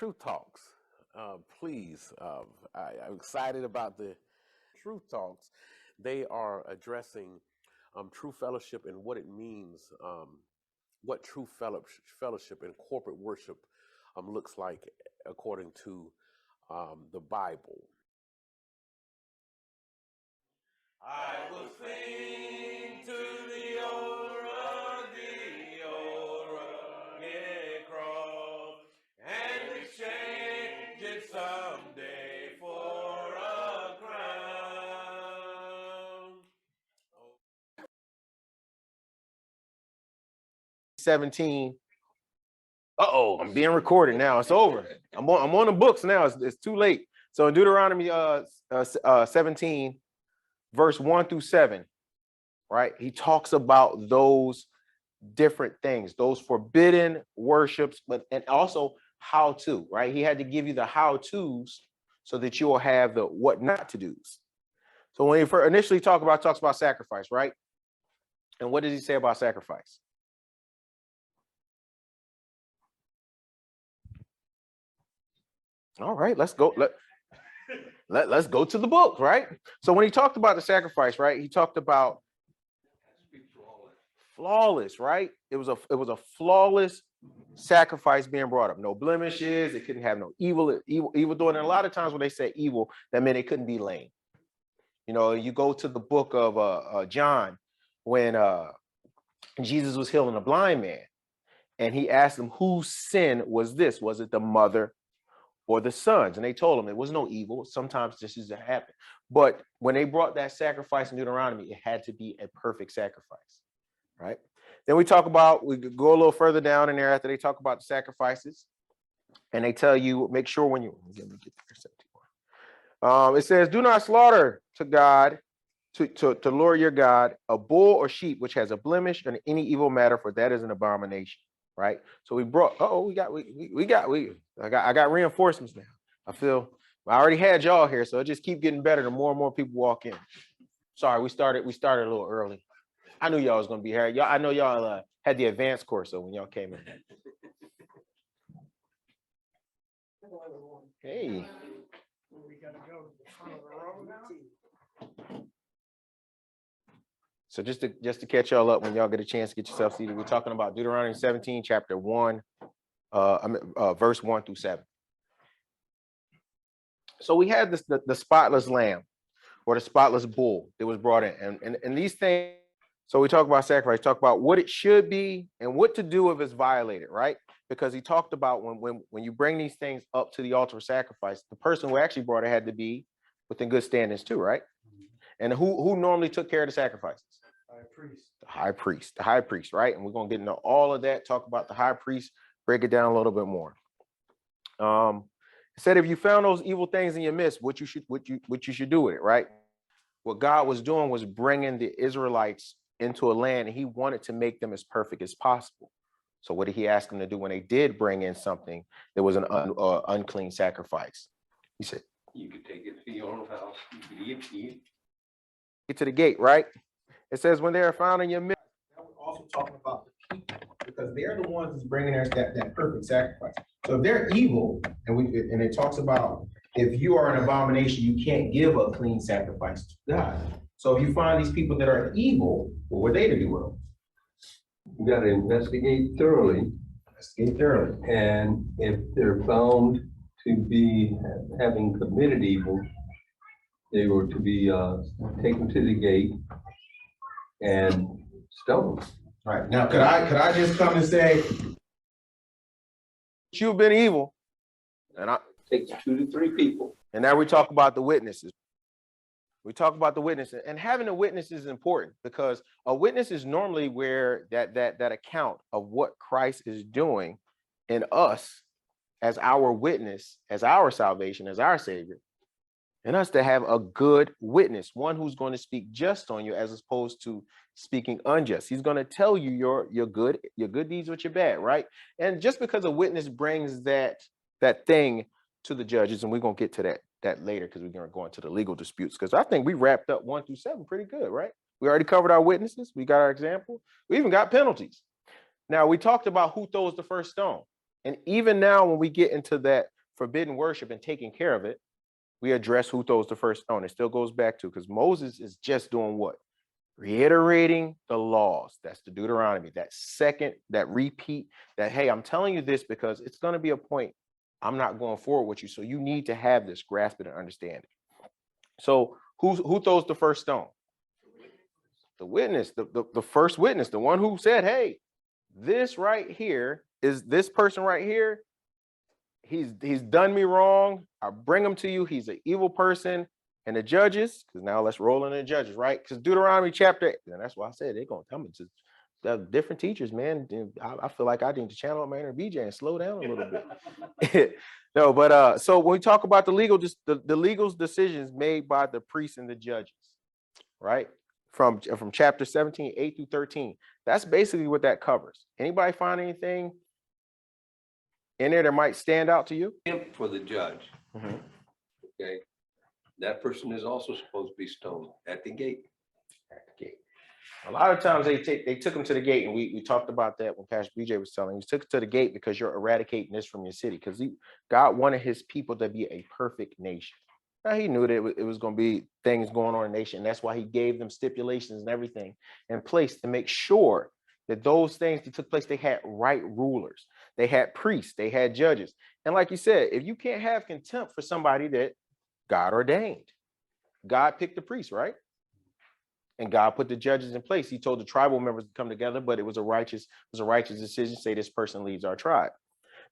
Truth Talks. Please, I'm excited about the Truth Talks. They are addressing true fellowship and what it means, what true fellowship and corporate worship looks like according to the Bible. I will sing to the old rugged cross and exchange it someday for a crown. 17. I'm being recorded now. It's over. I'm on the books now. It's too late. So in Deuteronomy 17, verse 1 through 7, right? He talks about those different things, those forbidden worships, and also how to, right? He had to give you the how-tos so that you will have the what not to do's. So when he first initially talks about sacrifice, right? And what does he say about sacrifice? All right, let's go. Let's go to the book, right? So when he talked about the sacrifice, right, he talked about flawless, right? It was a flawless sacrifice being brought up. No blemishes. It couldn't have no evil doing. And a lot of times when they say evil, that meant it couldn't be lame. You know, you go to the book of John when Jesus was healing a blind man, and he asked them whose sin was this? Was it the mother or the sons? And they told him it was no evil. Sometimes this is to happen. But when they brought that sacrifice in Deuteronomy, it had to be a perfect sacrifice, right? Then we go a little further down in there after they talk about the sacrifices, and they tell you, make sure when you, it says, do not slaughter to God, to Lord your God, a bull or sheep which has a blemish and any evil matter, for that is an abomination. Right. So we brought, I got reinforcements now. I already had y'all here, so it just keep getting better the more and more people walk in. Sorry, we started a little early. I knew y'all was gonna be here. I know y'all had the advanced course, so when y'all came in. Hey. So just to catch y'all up when y'all get a chance to get yourself seated, we're talking about Deuteronomy 17, chapter 1, verse 1 through 7. So we had the spotless lamb or the spotless bull that was brought in. And these things, so we talk about sacrifice, talk about what it should be and what to do if it's violated, right? Because he talked about when you bring these things up to the altar of sacrifice, the person who actually brought it had to be within good standings too, right? And who normally took care of the sacrifices? The high priest, right? And we're gonna get into all of that, talk about the high priest, break it down a little bit more. It said if you found those evil things in your midst, what you should do with it, right? What God was doing was bringing the Israelites into a land, and he wanted to make them as perfect as possible. So what did he ask them to do when they did bring in something that was an unclean sacrifice? He said, you could take it to your own house. You could eat. Get to the gate, right? It says when they are found in your midst. That was also talking about the people, because they're the ones that's bringing that perfect sacrifice. So if they're evil, and it talks about if you are an abomination, you can't give a clean sacrifice to God. So if you find these people that are evil, what were they to do with them? You got to investigate thoroughly. And if they're found to be having committed evil, they were to be taken to the gate and stoned. Right. Now, could I just come and say, you've been evil? And take 2 to 3 people. And now we talk about the witnesses. And having a witness is important, because a witness is normally where that account of what Christ is doing in us as our witness, as our salvation, as our Savior, and us to have a good witness, one who's going to speak just on you as opposed to speaking unjust. He's going to tell you your good deeds with your bad, right? And just because a witness brings that thing to the judges, and we're going to get to that later, because we're going to go into the legal disputes, because I think we wrapped up 1 through 7 pretty good, right? We already covered our witnesses. We got our example. We even got penalties. Now, we talked about who throws the first stone. And even now, when we get into that forbidden worship and taking care of it, we address who throws the first stone. It still goes back to, because Moses is just doing what? Reiterating the laws. That's the Deuteronomy. That second, that repeat, that, hey, I'm telling you this because it's going to be a point I'm not going forward with you. So you need to have this, grasp it and understand it. So who throws the first stone? The witness, the first witness, the one who said, hey, this right here is this person right here. He's done me wrong. I bring him to you. He's an evil person. And the judges, because now let's roll in the judges, right? Because Deuteronomy chapter, and that's why I said they're going to tell me to different teachers, man. I feel like I need to channel up my inner BJ and slow down a little bit. No, but so when we talk about the legal decisions made by the priests and the judges, right? From chapter 17, 8 through 13. That's basically what that covers. Anybody find anything in there that might stand out to you? For the judge, Mhm. okay, that person is also supposed to be stoned at the gate. At the gate. A lot of times they took him to the gate, and we talked about that when Pastor BJ was telling. He took it to the gate because you're eradicating this from your city, because God wanted his people to be a perfect nation. Now, he knew that it was going to be things going on in the nation. And that's why he gave them stipulations and everything in place to make sure that those things that took place, they had right rulers, they had priests, they had judges. And like you said, if you can't have contempt for somebody that God ordained, God picked the priests, right? And God put the judges in place. He told the tribal members to come together, but it was a righteous decision. Say this person leads our tribe.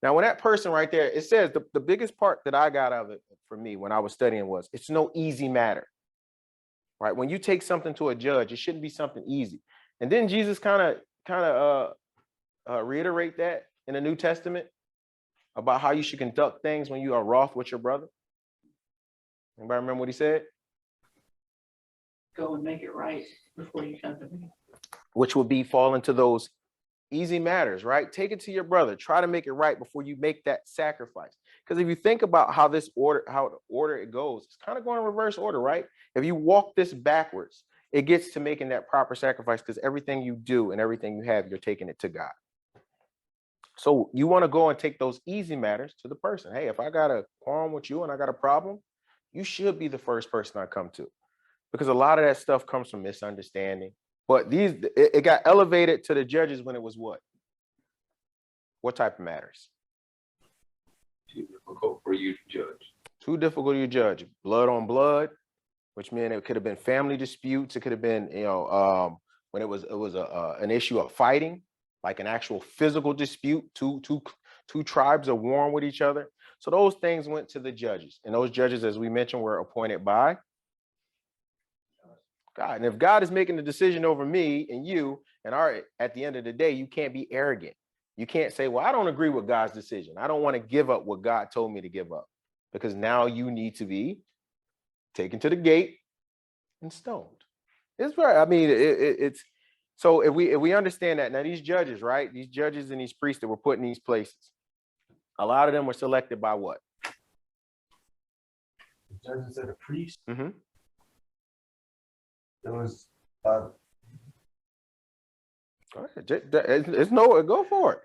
Now, when that person right there, it says the biggest part that I got of it for me when I was studying was it's no easy matter, right? When you take something to a judge, it shouldn't be something easy. And then Jesus kind of reiterate that in the New Testament about how you should conduct things when you are wroth with your brother. Anybody remember what he said? Go and make it right before you come to me. Which would be fall into those easy matters, right? Take it to your brother. Try to make it right before you make that sacrifice. Because if you think about how the order it goes, it's kind of going in reverse order, right? If you walk this backwards, it gets to making that proper sacrifice, because everything you do and everything you have, you're taking it to God. So you want to go and take those easy matters to the person. Hey, if I got a quarrel with you and I got a problem, you should be the first person I come to, because a lot of that stuff comes from misunderstanding. But it got elevated to the judges when it was what? What type of matters? Too difficult for you to judge. Too difficult to judge. Blood on blood, which meant it could have been family disputes. It could have been, when it was an issue of fighting, like an actual physical dispute. Two tribes are warring with each other. So those things went to the judges, and those judges, as we mentioned, were appointed by God. And if God is making the decision over me and you, and at the end of the day, you can't be arrogant. You can't say, well, I don't agree with God's decision. I don't want to give up what God told me to give up, because now you need to be taken to the gate and stoned. It's right. I mean, it's so if we understand that now, these judges, right? These judges and these priests that were put in these places, a lot of them were selected by what? The judges and the priests. Mm-hmm. There was Go ahead. Go for it.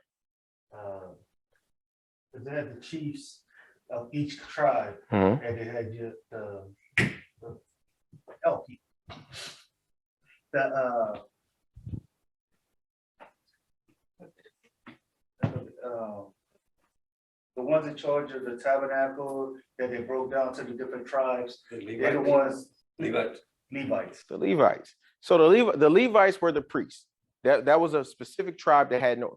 they had the chiefs of each tribe, Mm-hmm. and they had the help people. The ones in charge of the tabernacle that they broke down to the different tribes, they're the ones, Levites. Levites. The Levites. So the Levites were the priests. That was a specific tribe that had no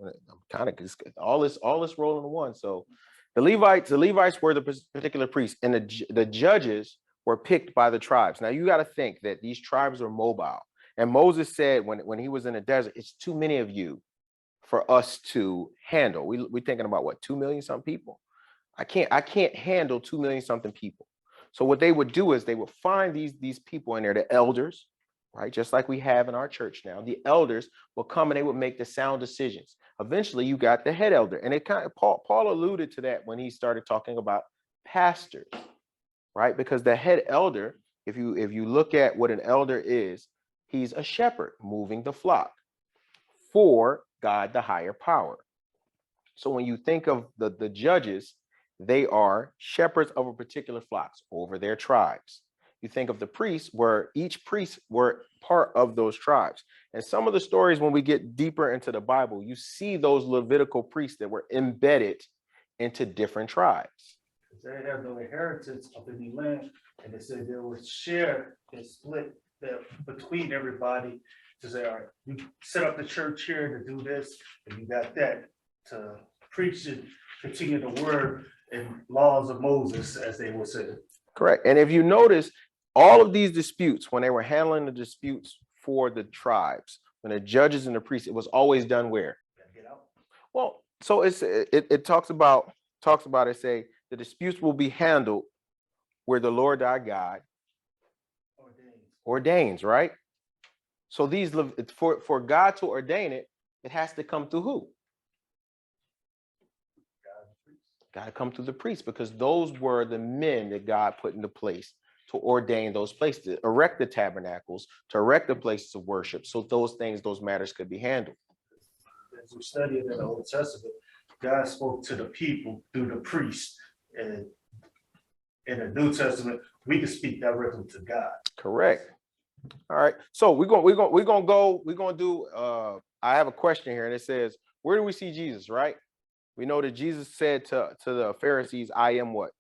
kind of all this rolling in one. So the Levites were the particular priests, and the judges were picked by the tribes. Now you got to think that these tribes are mobile. And Moses said when he was in the desert, it's too many of you for us to handle. We're thinking about what, 2 million something people. I can't handle 2 million something people. So what they would do is they would find these people in there, the elders, right? Just like we have in our church now. The elders will come and they would make the sound decisions. Eventually you got the head elder. And it kind of Paul alluded to that when he started talking about pastors, right? Because the head elder, if you look at what an elder is, he's a shepherd moving the flock for God, the higher power. So when you think of the judges, they are shepherds of a particular flocks over their tribes. You think of the priests, where each priest were part of those tribes. And some of the stories, when we get deeper into the Bible, you see those Levitical priests that were embedded into different tribes. They have no inheritance of any land, and they said they would share and split that between everybody to say, all right, you set up the church here to do this, and you got that to preach and continue the word and laws of Moses, as they would say. Correct. And if you notice, all of these disputes, when they were handling the disputes for the tribes, when the judges and the priests, it was always done where? Gotta get out. Well, so it talks about it, say the disputes will be handled where the Lord thy God ordains, right? So these for God to ordain it, it has to come through who? Got to come through the priests, because those were the men that God put into place to ordain those places, to erect the tabernacles, to erect the places of worship, so those matters could be handled. As we study in the Old Testament, God spoke to the people through the priests, and in the New Testament, we can speak directly to God. Correct. All right. So we're gonna do. I have a question here, and it says, "Where do we see Jesus?" Right. We know that Jesus said to the Pharisees, "I am what?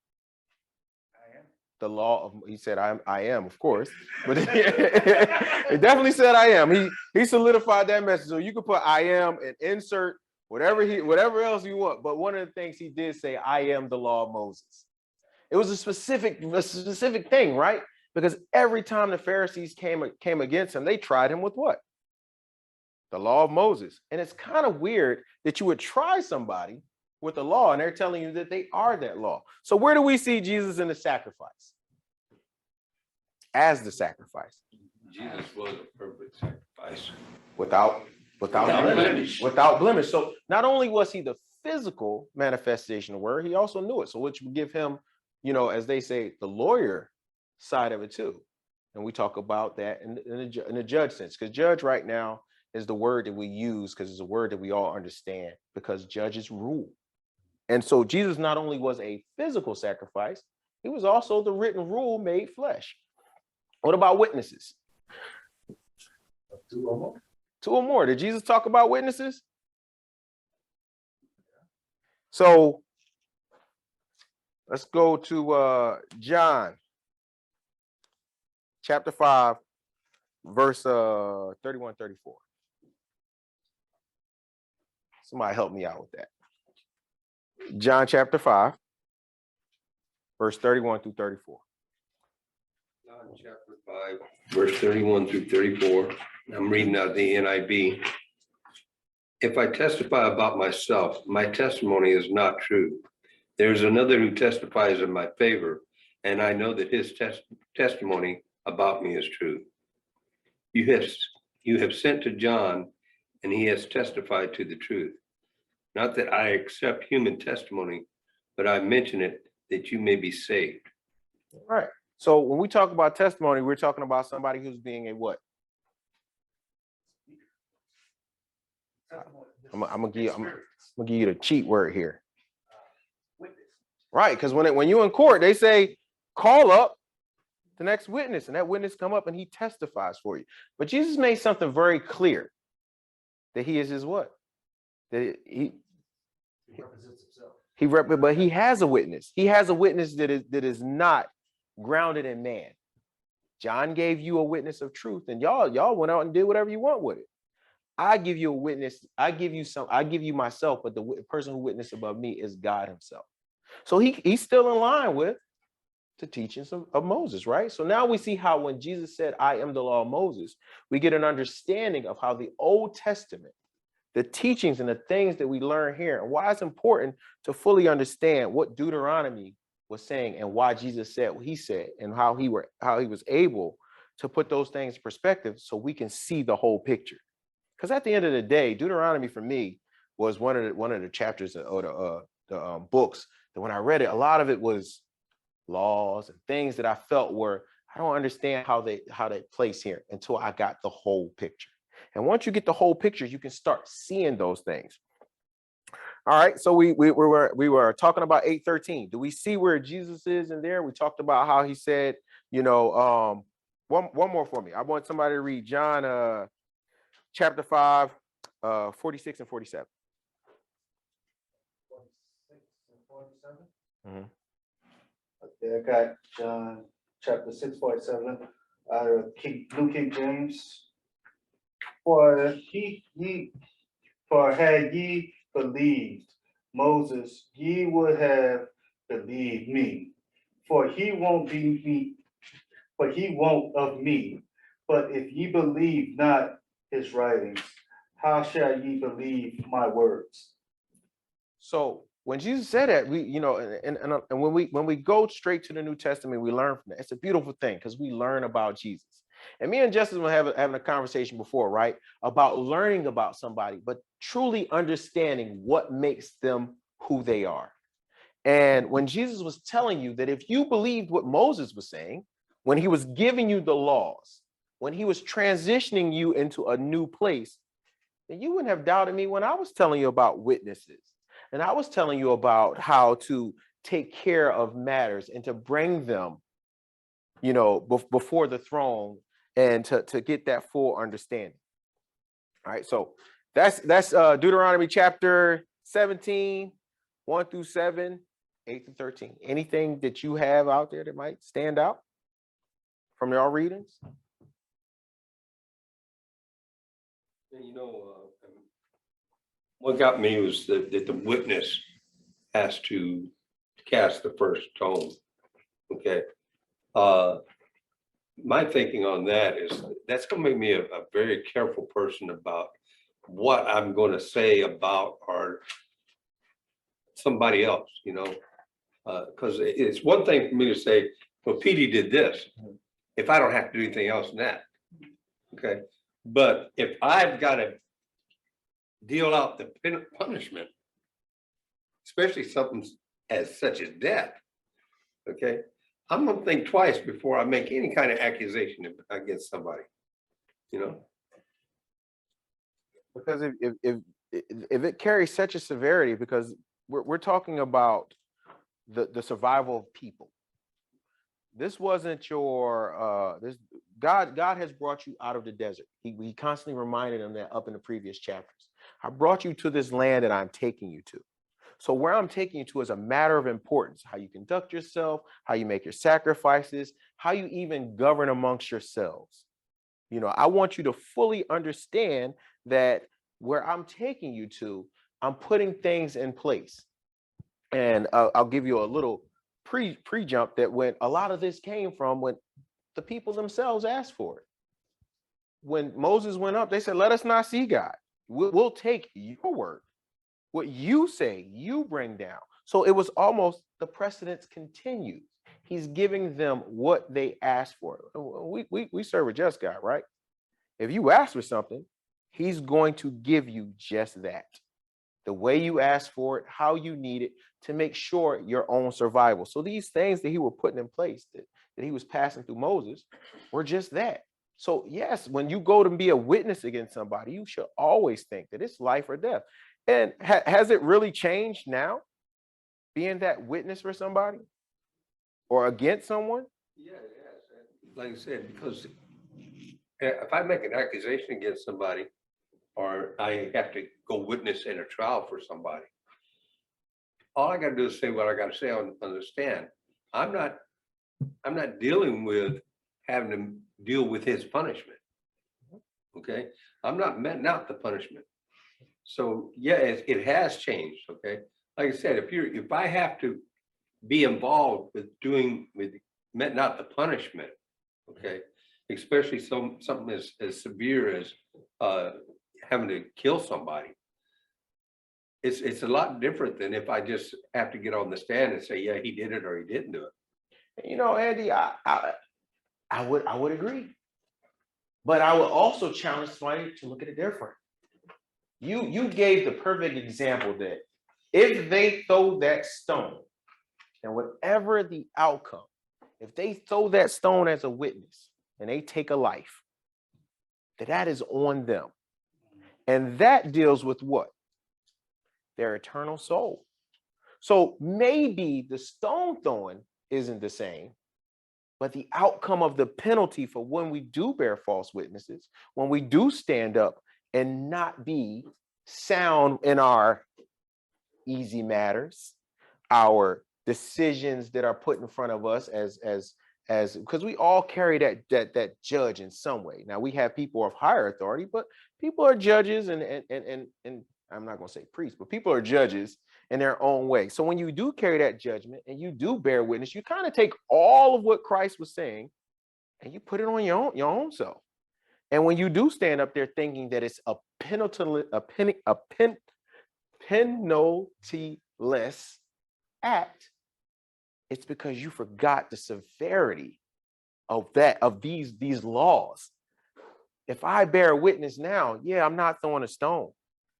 I am. The law of." He said, "I am," of course, but he definitely said, "I am." He solidified that message. So you could put "I am" and insert whatever else you want. But one of the things he did say, "I am the law of Moses." It was a specific thing, right? Because every time the Pharisees came against him, they tried him with what? The law of Moses. And it's kind of weird that you would try somebody with the law and they're telling you that they are that law. So where do we see Jesus in the sacrifice? As the sacrifice. Jesus was a perfect sacrifice. Without blemish. Without blemish. So not only was he the physical manifestation of the word, he also knew it. So which would give him, as they say, the lawyer side of it too. And we talk about that in the judge sense, because judge right now is the word that we use because it's a word that we all understand, because judges rule. And so Jesus not only was a physical sacrifice, he was also the written rule made flesh. What about witnesses? 2 or more. 2 or more. Did Jesus talk about witnesses? So let's go to John chapter 5, verse 31, 34. Somebody help me out with that. John chapter 5, verse 31 through 34. John chapter 5, verse 31 through 34. I'm reading out the NIV. If I testify about myself, my testimony is not true. There's another who testifies in my favor, and I know that his testimony about me is true. You have sent to John, and he has testified to the truth. Not that I accept human testimony, but I mention it that you may be saved. All right. So when we talk about testimony, we're talking about somebody who's being a what? I'm gonna give you the cheat word here. Witness. Right, because when you're in court, they say, call up the next witness, and that witness come up and he testifies for you. But Jesus made something very clear, that he is his what? That He represents himself. but he has a witness. He has a witness that is not grounded in man. John gave you a witness of truth, and y'all went out and did whatever you want with it. I give you a witness. I give you myself, but the person who witnessed above me is God himself. So he's still in line with the teachings of Moses, right? So now we see how when Jesus said, "I am the law of Moses," we get an understanding of how the Old Testament, the teachings and the things that we learn here, and why it's important to fully understand what Deuteronomy was saying and why Jesus said what he said, and how he was able to put those things in perspective so we can see the whole picture. Because at the end of the day, Deuteronomy for me was one of the chapters or the books that when I read it, a lot of it was laws and things that I felt were, I don't understand how they place here until I got the whole picture. And once you get the whole picture, you can start seeing those things. All right, so we were talking about 8:13. Do we see where Jesus is in there? We talked about how he said, one more for me. I want somebody to read John chapter 5, 46 and 47. 46 and 47. Mhm. Okay, I got John chapter 6:47 out of New King James. For had ye believed Moses, ye would have believed me. For he won't of me. But if ye believe not his writings, how shall ye believe my words? So when Jesus said that, and when we go straight to the New Testament, we learn from that. It's a beautiful thing because we learn about Jesus. And me and Justin were having a conversation before, right? About learning about somebody, but truly understanding what makes them who they are. And when Jesus was telling you that if you believed what Moses was saying, when he was giving you the laws, when he was transitioning you into a new place, then you wouldn't have doubted me when I was telling you about witnesses. And I was telling you about how to take care of matters and to bring them, before the throne and to get that full understanding. All right, so that's Deuteronomy chapter 17, 1 through 7, 8 through 13. Anything that you have out there that might stand out from your readings? What got me was that the witness has to cast the first stone. Okay. My thinking on that is that's going to make me a very careful person about what I'm going to say about or somebody else, because it's one thing for me to say, well, Petey did this, if I don't have to do anything else than that. Okay. But if I've got to deal out the punishment, especially something as such as death, okay, I'm gonna think twice before I make any kind of accusation against somebody, Because if it carries such a severity, because we're talking about the survival of people. This wasn't your God has brought you out of the desert. He constantly reminded them that up in the previous chapters. I brought you to this land that I'm taking you to. So where I'm taking you to is a matter of importance, how you conduct yourself, how you make your sacrifices, how you even govern amongst yourselves. I want you to fully understand that where I'm taking you to, I'm putting things in place. And I'll give you a little pre-jump that when a lot of this came from when the people themselves asked for it. When Moses went up, they said, let us not see God. We'll take your word. What you say, you bring down. So it was almost the precedence continues. He's giving them what they asked for. We serve a just God, right? If you ask for something, he's going to give you just that. The way you ask for it, how you need it to make sure your own survival. So these things that he were putting in place that he was passing through Moses were just that. So yes, when you go to be a witness against somebody, you should always think that it's life or death. And has it really changed now, being that witness for somebody or against someone? Yeah, it has. Like I said, because if I make an accusation against somebody, or I have to go witness in a trial for somebody, all I got to do is say what I got to say on the stand. I'm not dealing with having to deal with his punishment. Okay, I'm not meting out the punishment. So yeah, it has changed. Okay, like I said, if I have to be involved with meting out the punishment, okay, especially something as severe as having to kill somebody, it's a lot different than if I just have to get on the stand and say, yeah, he did it or he didn't do it. Andy, I would agree, but I would also challenge somebody to look at it different. You gave the perfect example that if they throw that stone, and whatever the outcome, if they throw that stone as a witness and they take a life, that is on them. And that deals with what? their eternal soul. So maybe the stone throwing isn't the same, but the outcome of the penalty for when we do bear false witnesses, when we do stand up and not be sound in our easy matters, our decisions that are put in front of us as because we all carry that judge in some way. Now we have people of higher authority, but people are judges and I'm not going to say priests, but people are judges in their own way. So when you do carry that judgment and you do bear witness, you kind of take all of what Christ was saying and you put it on your own self. And when you do stand up there thinking that it's a penalty-less act, it's because you forgot the severity of these laws. If I bear witness now, yeah, I'm not throwing a stone.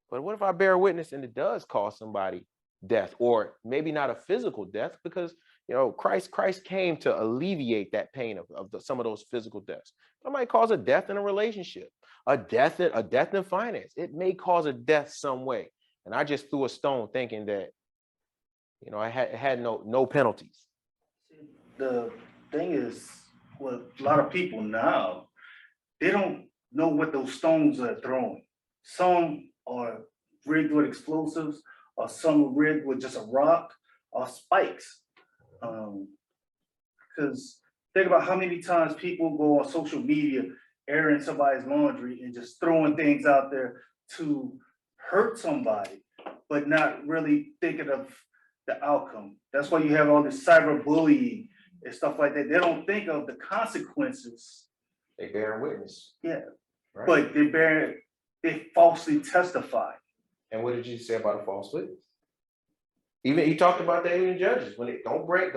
But what if I bear witness and it does cause somebody death, or maybe not a physical death, because Christ came to alleviate that pain of some of those physical deaths. It might cause a death in a relationship, a death in finance. It may cause a death some way. And I just threw a stone thinking that I had no penalties. The thing is, with a lot of people now, they don't know what those stones are throwing. Some are rigged with explosives, or some are rigged with just a rock or spikes. Because think about how many times people go on social media airing somebody's laundry and just throwing things out there to hurt somebody, but not really thinking of the outcome. That's why you have all this cyberbullying and stuff like that. They don't think of the consequences. They bear witness. Yeah, right? But they falsely testify. And what did you say about a false witness? Even he talked about that in Judges, when it don't bring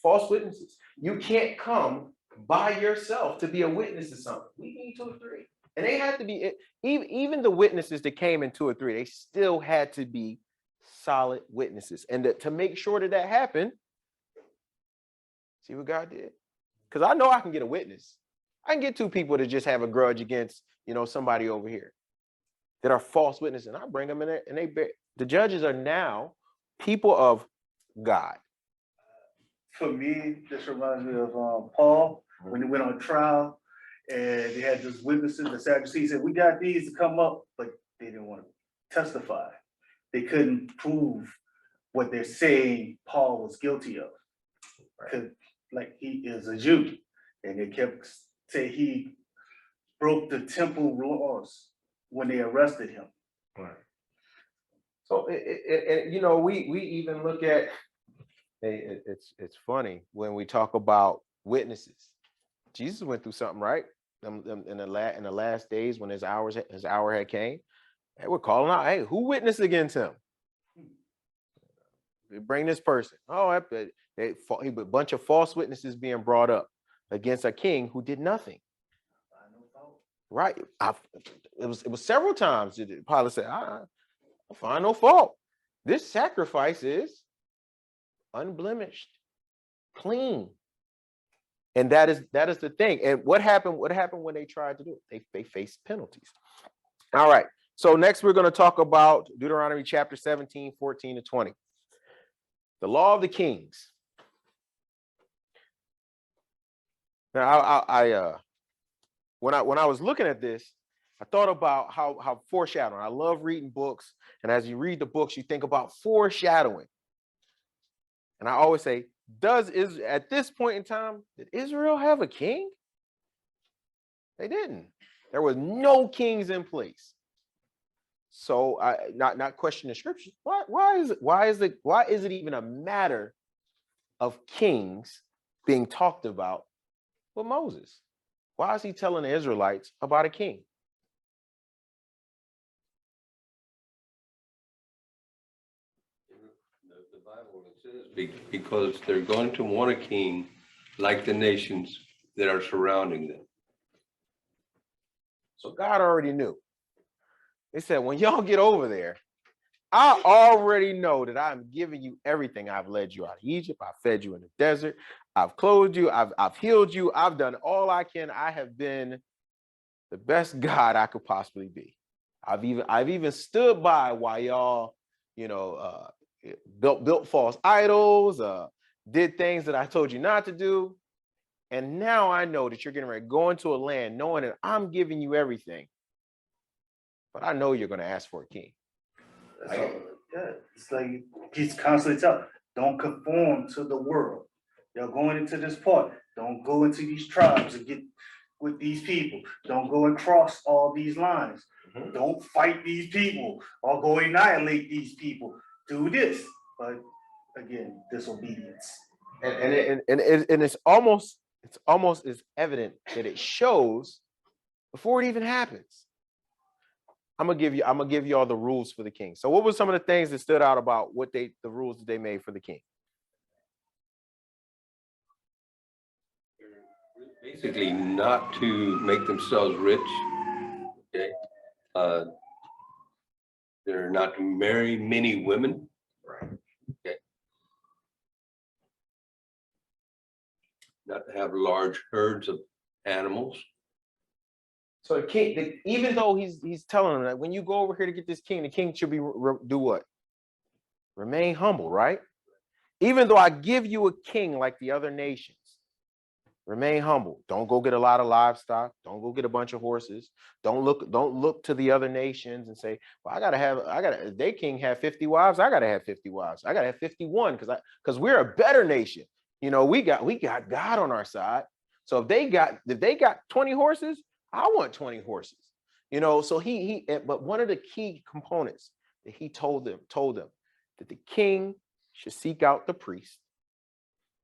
false witnesses. You can't come by yourself to be a witness to something. We need 2 or 3. And they had to be, even the witnesses that came in 2 or 3, they still had to be solid witnesses. And to make sure that happened, see what God did? Because I know I can get a witness. I can get 2 people to just have a grudge against, somebody over here that are false witnesses. And I bring them in there and the judges are now people of God. For me, this reminds me of Paul when he went on trial and they had those witnesses. The Sadducees said, "We got these to come up," but they didn't want to testify. They couldn't prove what they're saying Paul was guilty of, because like he is a Jew, and they kept saying he broke the temple laws when they arrested him. Right. So we even look at it's funny when we talk about witnesses. Jesus went through something, right? In the last days when his hour had came, they were calling out, "Hey, who witnessed against him? Bring this person." Oh, a bunch of false witnesses being brought up against a king who did nothing. Right? It was several times that Pilate said, "I find no fault. This sacrifice is unblemished, clean." And that is the thing. And what happened when they tried to do it? They faced penalties. All right. So next we're going to talk about Deuteronomy chapter 17, 14 to 20. The law of the kings. Now, when I was looking at this, I thought about how foreshadowing. I love reading books, and as you read the books, you think about foreshadowing. And I always say, at this point in time, did Israel have a king? They didn't. There was no kings in place. So not questioning the scriptures. Why is it even a matter of kings being talked about with Moses? Why is he telling the Israelites about a king? The Bible says because they're going to want a king like the nations that are surrounding them. So God already knew. He said, when y'all get over there, I already know that I'm giving you everything. I've led you out of Egypt. I've fed you in the desert. I've clothed you. I've healed you. I've done all I can. I have been the best God I could possibly be. I've even stood by while y'all, you know, built false idols, did things that I told you not to do. And now I know that you're getting ready to go into a land knowing that I'm giving you everything. But I know you're going to ask for a king. That's all, yeah, it's like he's constantly telling, don't conform to the world. You're going into this part. Don't go into these tribes and get with these people. Don't go and cross all these lines. Mhm. Don't fight these people or go annihilate these people. Do this. But again, disobedience. And it's almost as evident that it shows before it even happens. I'm gonna give you all the rules for the king. So what were some of the things that stood out about the rules that they made for the king? Basically, not to make themselves rich. Okay. They're not to marry many women. Right. Okay. Not to have large herds of animals. So the king, even though he's telling them that when you go over here to get this king, the king should do what? Remain humble, right? Even though I give you a king like the other nations, remain humble. Don't go get a lot of livestock. Don't go get a bunch of horses. Don't look to the other nations and say, well, they king have 50 wives. I gotta have 50 wives. I gotta have 51 because we're a better nation. You know, we got God on our side. So if they got 20 horses, I want 20 horses. You know, so but one of the key components that he told them that the king should seek out the priest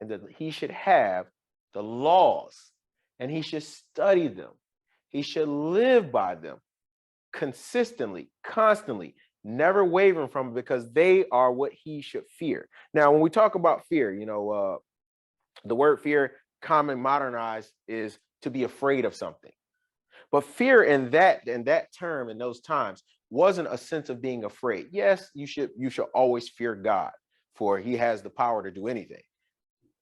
and that he should have the laws and he should study them. He should live by them consistently, constantly, never wavering from it, because they are what he should fear. Now, when we talk about fear, you know, the word fear, common modernized, is to be afraid of something. But fear in that term, in those times, wasn't a sense of being afraid. Yes, you should always fear God, for he has the power to do anything.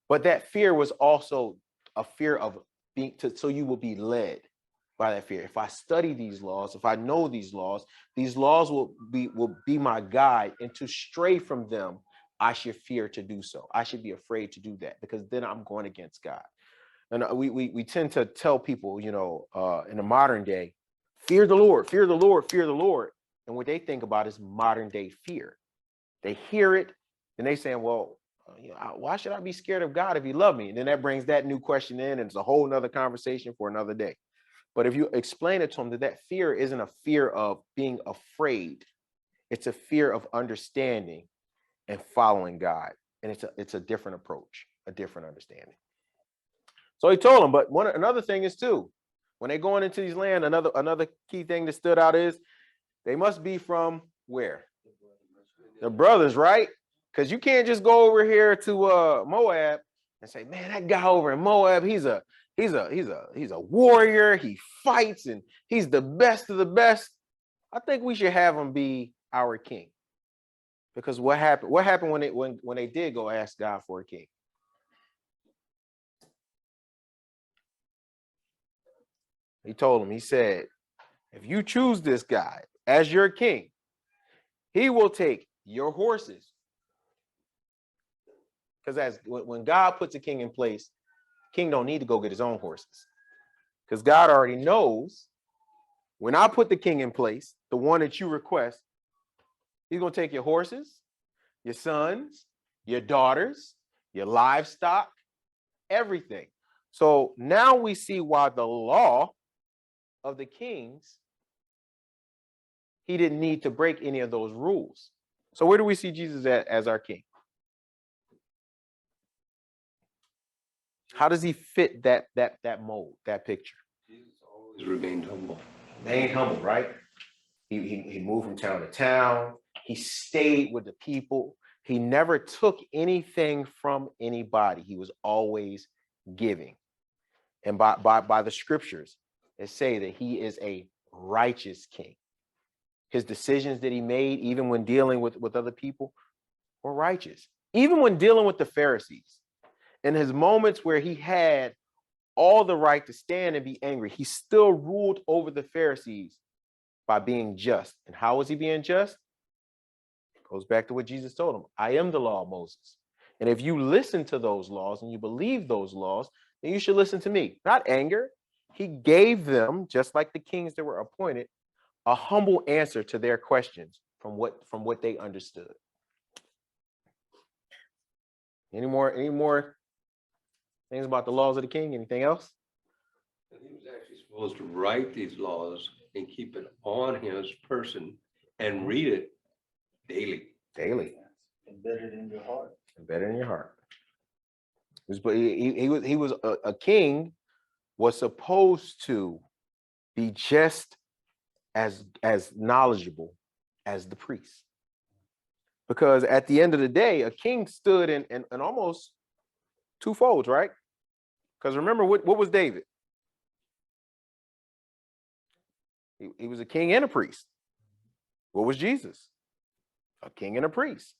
But that fear was also a fear of so you will be led by that fear. If I study these laws, if I know these laws will be my guide, and to stray from them, I should fear to do so. I should be afraid to do that, because then I'm going against God. And we tend to tell people, you know, in the modern day, fear the Lord, fear the Lord, fear the Lord. And what they think about is modern day fear. They hear it and they say, well, you know, why should I be scared of God if he loved me? And then that brings that new question in, and it's a whole nother conversation for another day. But if you explain it to them that fear isn't a fear of being afraid, it's a fear of understanding and following God. And it's a different approach, a different understanding. So he told them, but another thing is too, when they're going into these land, another key thing that stood out is they must be from where? The brothers, right? Because you can't just go over here to Moab and say, man, that guy over in Moab, he's a warrior. He fights and he's the best of the best. I think we should have him be our king. Because what happened when they did go ask God for a king? He told him, he said, if you choose this guy as your king, he will take your horses. Because when God puts a king in place, king don't need to go get his own horses. Because God already knows when I put the king in place, the one that you request, he's going to take your horses, your sons, your daughters, your livestock, everything. So now we see why the law of the kings, he didn't need to break any of those rules. So where do we see Jesus as our king? How does he fit that mold, that picture? Jesus always remained humble. Remained humble, right? He moved from town to town. He stayed with the people. He never took anything from anybody. He was always giving. And by the scriptures, it say that he is a righteous king. His decisions that he made, even when dealing with other people, were righteous. Even when dealing with the Pharisees, in his moments where he had all the right to stand and be angry, he still ruled over the Pharisees by being just. And how was he being just? Goes back to what Jesus told him. I am the law of Moses. And if you listen to those laws and you believe those laws, then you should listen to me. Not anger. He gave them, just like the kings that were appointed, a humble answer to their questions from what they understood. Any more things about the laws of the king? Anything else? And he was actually supposed to write these laws and keep it on his person and read it daily. Daily. Embedded in your heart. Embedded in your heart. He was a king, was supposed to be just as knowledgeable as the priest. Because at the end of the day, a king stood in almost two folds, right? Because remember, what was David? He was a king and a priest. What was Jesus? A king and a priest.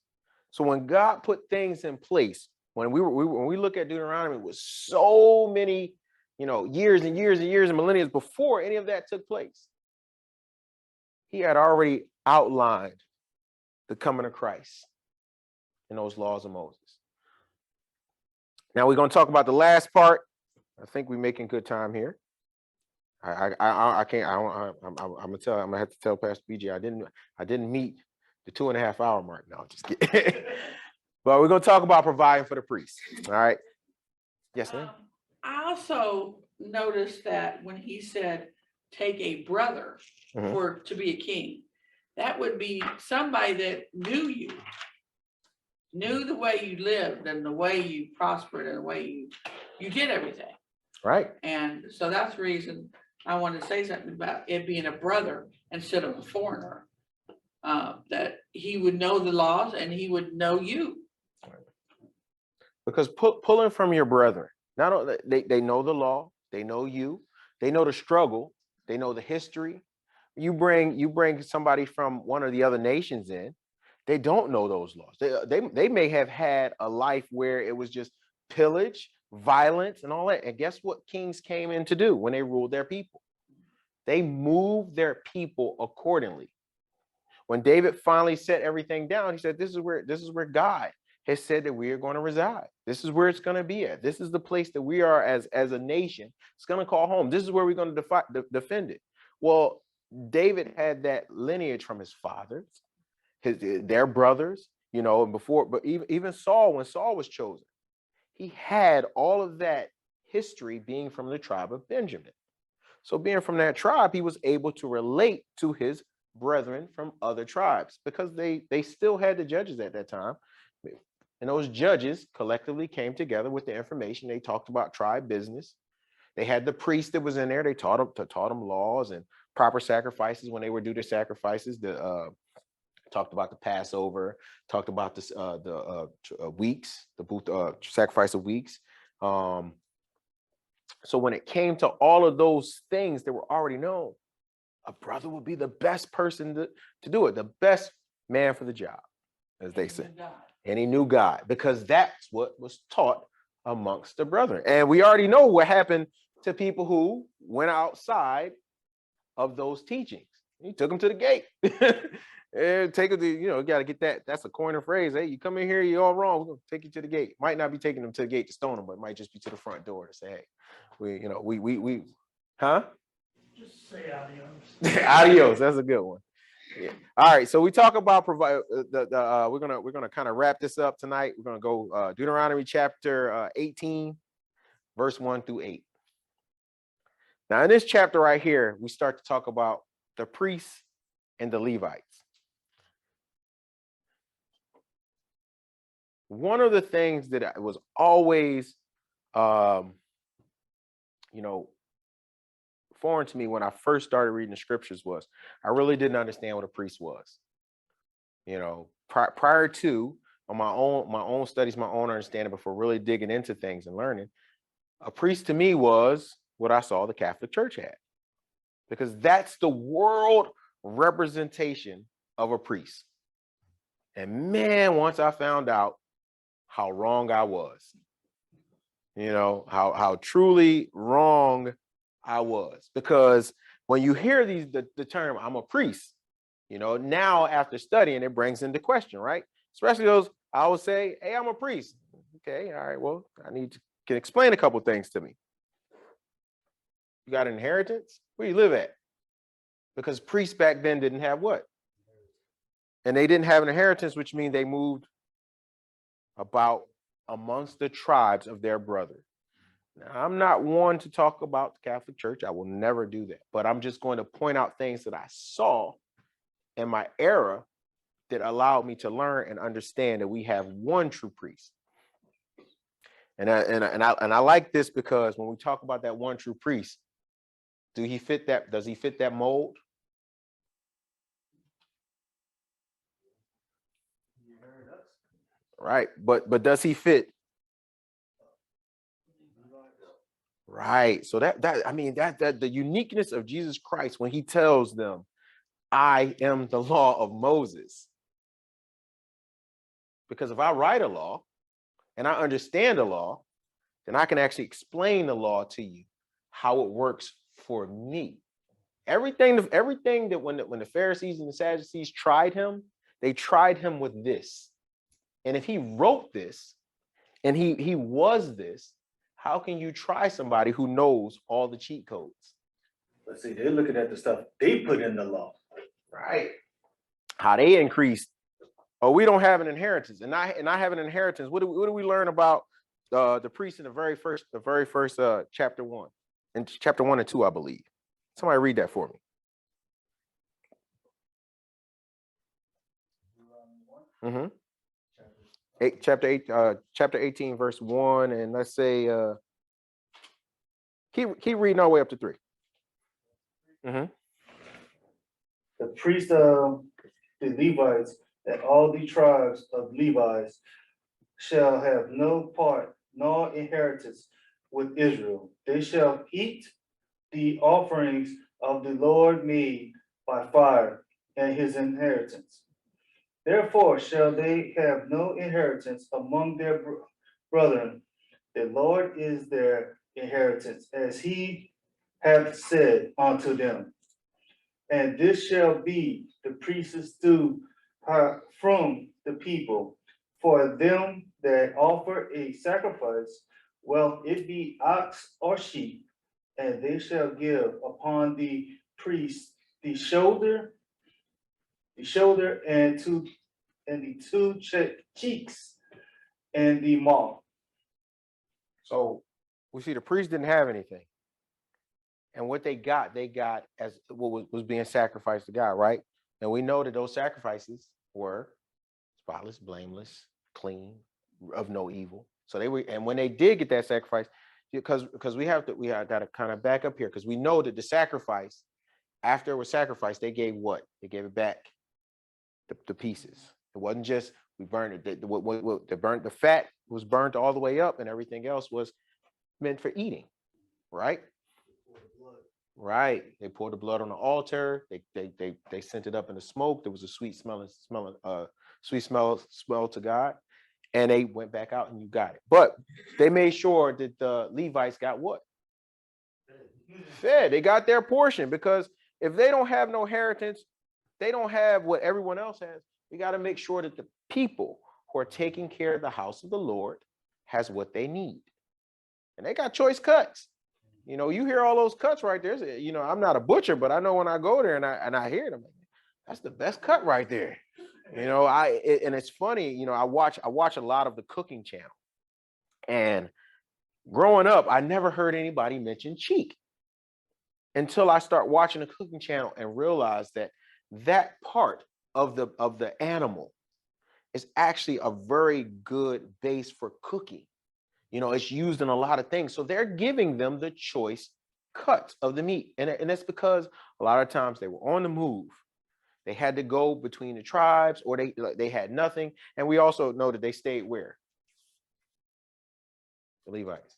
So when God put things in place, when we look at Deuteronomy, it was so many, years and years and years and millennia before any of that took place. He had already outlined the coming of Christ in those laws of Moses. Now we're going to talk about the last part. I think we're making good time here. I can't. I'm gonna have to tell Pastor BJ I didn't meet the 2.5 hour mark. No, just kidding. But we're gonna talk about providing for the priest. All right. Yes, ma'am. I also noticed that when he said, take a brother to be a king, that would be somebody that knew you, knew the way you lived and the way you prospered and the way you did everything. Right. And so that's the reason I wanted to say something about it being a brother instead of a foreigner, that he would know the laws and he would know you. Because pulling from your brethren, not only they know the law, they know you, they know the struggle, they know the history. You bring somebody from one of the other nations in, they don't know those laws. They may have had a life where it was just pillage, violence, and all that. And guess what kings came in to do when they ruled their people? They moved their people accordingly. When David finally set everything down, he said, this is where God has said that we are going to reside. This is where it's going to be at. This is the place that we are as a nation. It's going to call home. This is where we're going to defend it. Well, David had that lineage from his fathers, their brothers, and before, but even Saul, when Saul was chosen, he had all of that history being from the tribe of Benjamin. So being from that tribe, he was able to relate to his brethren from other tribes because they still had the judges at that time. And those judges collectively came together with the information. They talked about tribe business. They had the priest that was in there. They taught them laws and proper sacrifices when they were due to sacrifices. Talked about the Passover, talked about the weeks, the sacrifice of weeks. So when it came to all of those things that were already known, a brother would be the best person to do it, the best man for the job, as they say. And he knew God because that's what was taught amongst the brethren. And we already know what happened to people who went outside of those teachings. He took them to the gate. And take it to, got to get that. That's a coiner phrase. Hey, you come in here, you're all wrong. We're going to take you to the gate. Might not be taking them to the gate to stone them, but it might just be to the front door to say, hey, we huh? Just say adios. Adios. That's a good one. Yeah. All right. So we talk about provide. We're gonna kind of wrap this up tonight. We're gonna go Deuteronomy chapter 18, verse 1 through 8. Now in this chapter right here, we start to talk about the priests and the Levites. One of the things that was always, foreign to me when I first started reading the scriptures was I really didn't understand what a priest was. Prior to my own studies, my own understanding, before really digging into things and learning, a priest to me was what I saw the Catholic Church had, because that's the world representation of a priest. And man, once I found out how wrong I was, how truly wrong I was, because when you hear the term, I'm a priest, You know, now after studying, it brings into question, right? Especially those, I would say, hey, I'm a priest. Okay, all right, well, can explain a couple things to me. You got an inheritance? Where you live at? Because priests back then didn't have what? And they didn't have an inheritance, which means they moved about amongst the tribes of their brother. Now, I'm not one to talk about the Catholic Church. I will never do that. But I'm just going to point out things that I saw in my era that allowed me to learn and understand that we have one true priest. And I like this because when we talk about that one true priest, does he fit that mold? Right, but does he fit? Right. So that the uniqueness of Jesus Christ when he tells them, I am the law of Moses. Because if I write a law and I understand the law, then I can actually explain the law to you, how it works for me. Everything that when the Pharisees and the Sadducees tried him, they tried him with this. And if he wrote this and he was this, how can you try somebody who knows all the cheat codes? Let's see, they're looking at the stuff they put in the law. Right. How they increased. Oh, we don't have an inheritance. And I have an inheritance. What do we learn about the priest in the very first chapter 1? In chapter 1 and 2, I believe. Somebody read that for me. Mm-hmm. Chapter 18, verse 1, and let's say keep reading all the way up to 3. Mm-hmm. The priests of the Levites and all the tribes of Levites shall have no part nor inheritance with Israel. They shall eat the offerings of the Lord made by fire and his inheritance. Therefore shall they have no inheritance among their brethren. The Lord is their inheritance, as he hath said unto them. And this shall be the priest's due from the people for them that offer a sacrifice, well, it be ox or sheep, and they shall give upon the priest the shoulder and the two cheeks and the maw. So we see the priest didn't have anything. And what they got as what was being sacrificed to God, right? And we know that those sacrifices were spotless, blameless, clean, of no evil. So they were, and when they did get that sacrifice, because we got to kind of back up here, because we know that the sacrifice, after it was sacrificed, they gave what? They gave it back, the pieces. It wasn't just we burned it. The fat was burnt all the way up, and everything else was meant for eating, right? Right. They poured the blood on the altar. They sent it up in the smoke. There was a sweet smell to God. And they went back out and you got it. But they made sure that the Levites got what? Fed. They got their portion, because if they don't have no inheritance, they don't have what everyone else has. We got to make sure that the people who are taking care of the house of the Lord has what they need. And they got choice cuts. You know, you hear all those cuts right there. You know, I'm not a butcher, but I know when I go there and I hear them, that's the best cut right there. You know, and it's funny, you know, I watch a lot of the cooking channel. And growing up, I never heard anybody mention cheek until I start watching the cooking channel and realize that part of the animal is actually a very good base for cooking. You know, it's used in a lot of things. So they're giving them the choice cuts of the meat. And that's because a lot of times they were on the move. They had to go between the tribes, or they had nothing. And we also know that they stayed where? The Levites.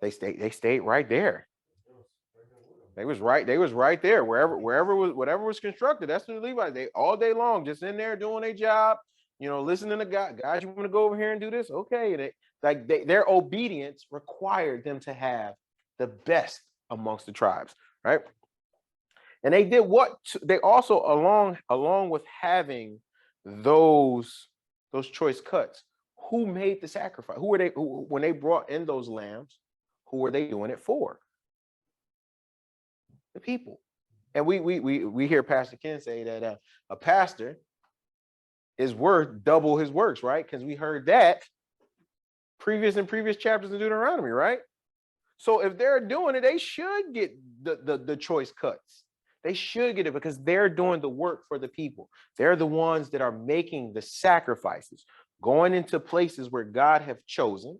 They stayed right there. They was right there. Whatever was constructed, that's the Levites. They all day long just in there doing their job. You know, listening to God. Guys, you want to go over here and do this? Okay. Their obedience required them to have the best amongst the tribes, right? And they did what they also along with having those choice cuts. Who made the sacrifice? Who were they? When they brought in those lambs, who were they doing it for? The people. And we hear Pastor Ken say that a pastor is worth double his works, right? Because we heard that previous chapters in Deuteronomy, right? So if they're doing it, they should get the choice cuts. They should get it because they're doing the work for the people. They're the ones that are making the sacrifices, going into places where God have chosen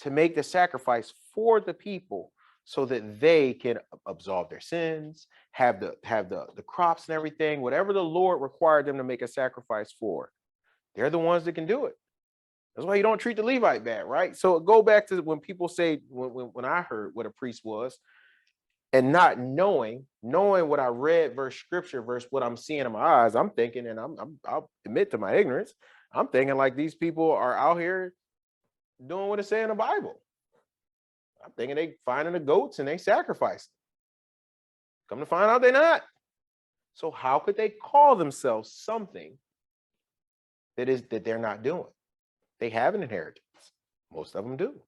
to make the sacrifice for the people so that they can absolve their sins, have the crops and everything, whatever the Lord required them to make a sacrifice for. They're the ones that can do it. That's why you don't treat the Levite bad, right? So go back to when people say, when I heard what a priest was, and not knowing what I read versus scripture versus what I'm seeing in my eyes, I'm thinking, and I'll admit to my ignorance, I'm thinking like these people are out here doing what it says in the Bible. I'm thinking they finding the goats and they sacrifice. Come to find out they're not. So how could they call themselves something that they're not doing? They have an inheritance. Most of them do.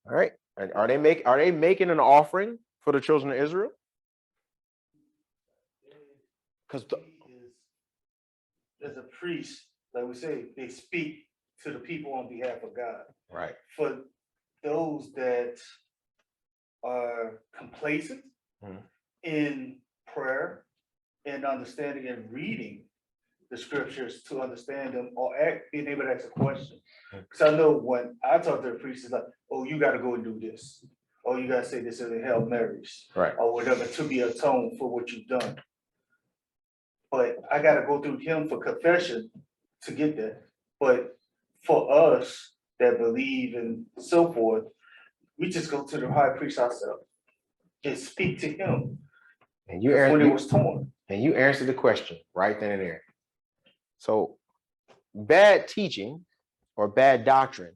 All right. And are they making an offering for the children of Israel? Because as a priest, like we say, they speak to the people on behalf of God. right. For those that are complacent in prayer and understanding and reading the scriptures to understand them or being able to ask a question. Because I know when I talk to the priest, it's like, oh, you got to go and do this. Oh, you got to say this in the Hail Marys. Right. Or whatever to be atoned for what you've done. But I got to go through him for confession to get that. But for us that believe and so forth, we just go to the high priest ourselves and speak to him. And when it was torn. And you answered the question right then and there. So bad teaching or bad doctrine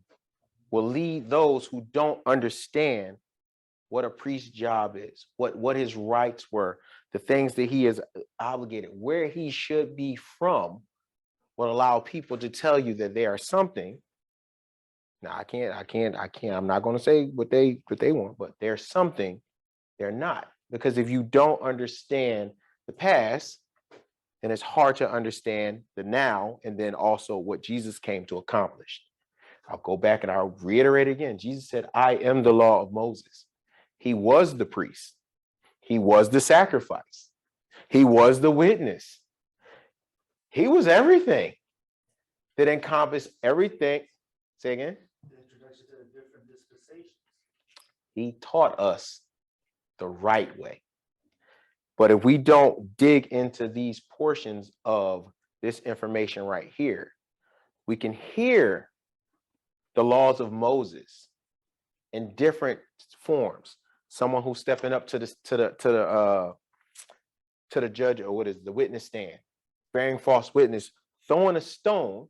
will lead those who don't understand what a priest's job is, what his rights were, the things that he is obligated, where he should be from, will allow people to tell you that they are something. Now, I'm not going to say what they want, but they're something they're not. Because if you don't understand the past, then it's hard to understand the now and then also what Jesus came to accomplish. I'll go back and I'll reiterate again. Jesus said, I am the law of Moses. He was the priest. He was the sacrifice. He was the witness. He was everything that encompassed everything. Say again. The introduction to the different dispensations. He taught us the right way. But if we don't dig into these portions of this information right here, we can hear the laws of Moses in different forms. Someone who's stepping up to the judge, or what is the witness stand, bearing false witness, throwing a stone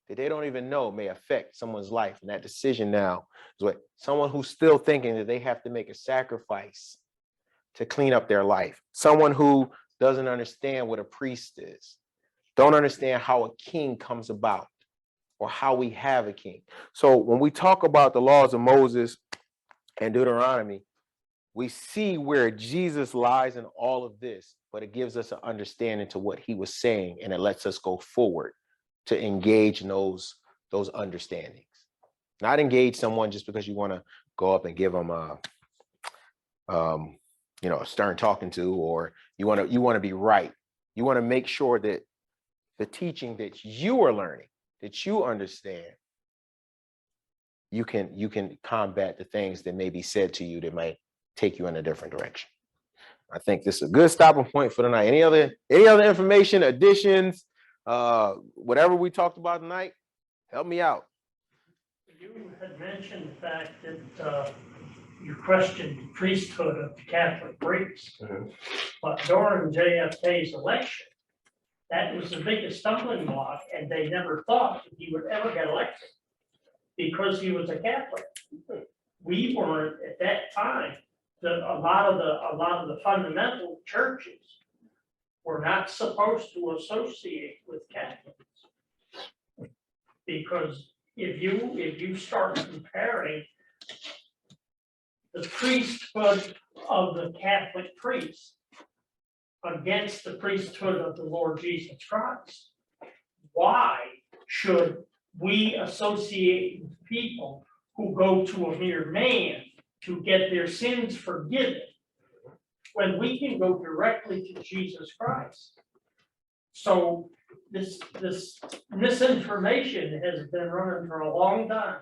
that they don't even know may affect someone's life. And that decision now is what someone who's still thinking that they have to make a sacrifice to clean up their life. Someone who doesn't understand what a priest is, don't understand how a king comes about or how we have a king. So when we talk about the laws of Moses and Deuteronomy, we see where Jesus lies in all of this, but it gives us an understanding to what he was saying, and it lets us go forward to engage in those understandings. Not engage someone just because you want to go up and give them a stern talking to, or you want to be right. You want to make sure that the teaching that you are learning, that you understand, you can combat the things that may be said to you that might take you in a different direction. I think this is a good stopping point for tonight. Any other information, additions, whatever we talked about tonight, help me out. You had mentioned the fact that you questioned the priesthood of the Catholic priests, but during JFK's election, that was the biggest stumbling block, and they never thought that he would ever get elected because he was a Catholic. We weren't at that time a lot of the fundamental churches were not supposed to associate with Catholics. Because if you start comparing the priesthood of the Catholic priest against the priesthood of the Lord Jesus Christ, why should we associate with people who go to a mere man to get their sins forgiven when we can go directly to Jesus Christ? So this misinformation has been running for a long time.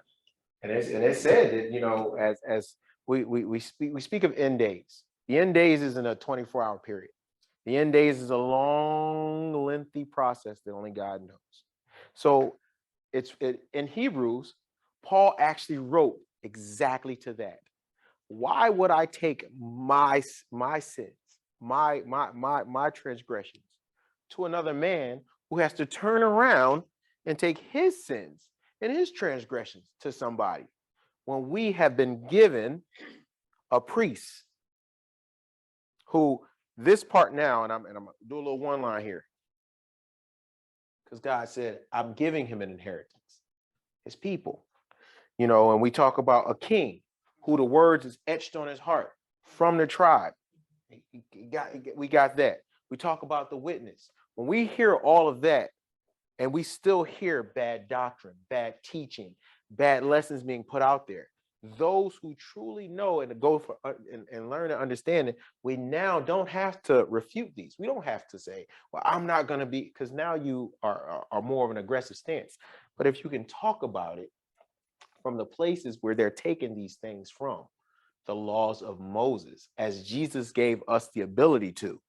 And it's said that, you know, as we speak of end days. The end days isn't a 24-hour period. The end days is a long, lengthy process that only God knows. So in Hebrews, Paul actually wrote exactly to that. Why would I take my sins, my transgressions to another man who has to turn around and take his sins and his transgressions to somebody when we have been given a priest who this part now, and I'm gonna do a little one line here, because God said, I'm giving him an inheritance, his people, you know, and we talk about a king who the words is etched on his heart from the tribe. We got that. We talk about the witness. When we hear all of that, and we still hear bad doctrine, bad teaching, bad lessons being put out there, those who truly know and go for and learn and understand it, we now don't have to refute these. We don't have to say, well, I'm not going to be, because now you are more of an aggressive stance. But if you can talk about it from the places where they're taking these things from, the laws of Moses, as Jesus gave us the ability to.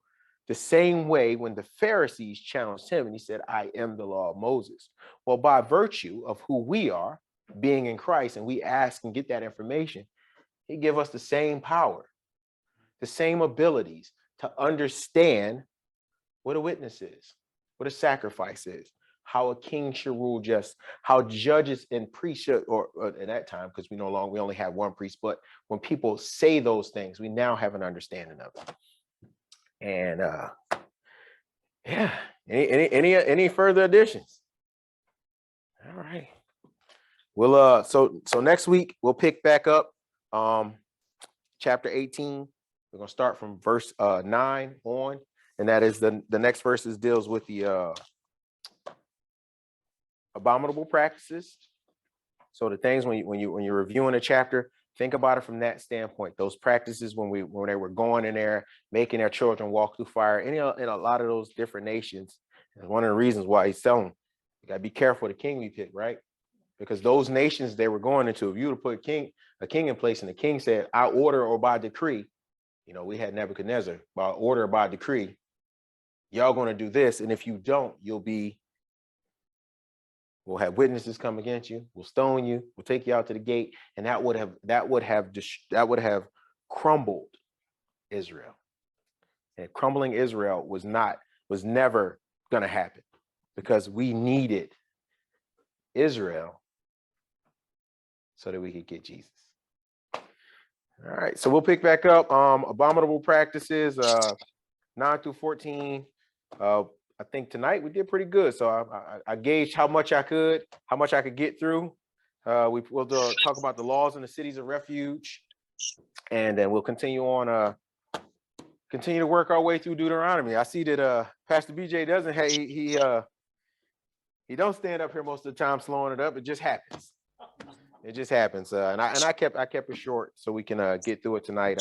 The same way when the Pharisees challenged him and he said, I am the law of Moses. Well, by virtue of who we are, being in Christ, and we ask and get that information, he give us the same power, the same abilities to understand what a witness is, what a sacrifice is, how a king should rule just, how judges and priests should, or at that time, because we only have one priest, but when people say those things, we now have an understanding of it. And yeah, any further additions? All right. We'll so next week we'll pick back up chapter 18. We're gonna start from verse 9 on, and that is the next verses deals with the abominable practices. So the things when you're reviewing a chapter, think about it from that standpoint. Those practices when they were going in there, making their children walk through fire, in a lot of those different nations. And one of the reasons why he's telling them, you gotta be careful the king we pick, right? Because those nations they were going into, if you would put a king in place and the king said, I order or by decree, you know, we had Nebuchadnezzar, by order or by decree, y'all gonna do this. And if you don't, we'll have witnesses come against you, we'll stone you, we'll take you out to the gate. And that would have crumbled Israel. And crumbling Israel was never gonna happen, because we needed Israel so that we could get Jesus. All right, so we'll pick back up abominable practices 9 through 14. I think tonight we did pretty good, so I gauged how much I could get through. We'll talk about the laws in the cities of refuge, and then we'll continue on continue to work our way through Deuteronomy. I see that Pastor BJ doesn't he don't stand up here most of the time slowing it up. It just happens. It just happens. And I kept it short so we can get through it tonight.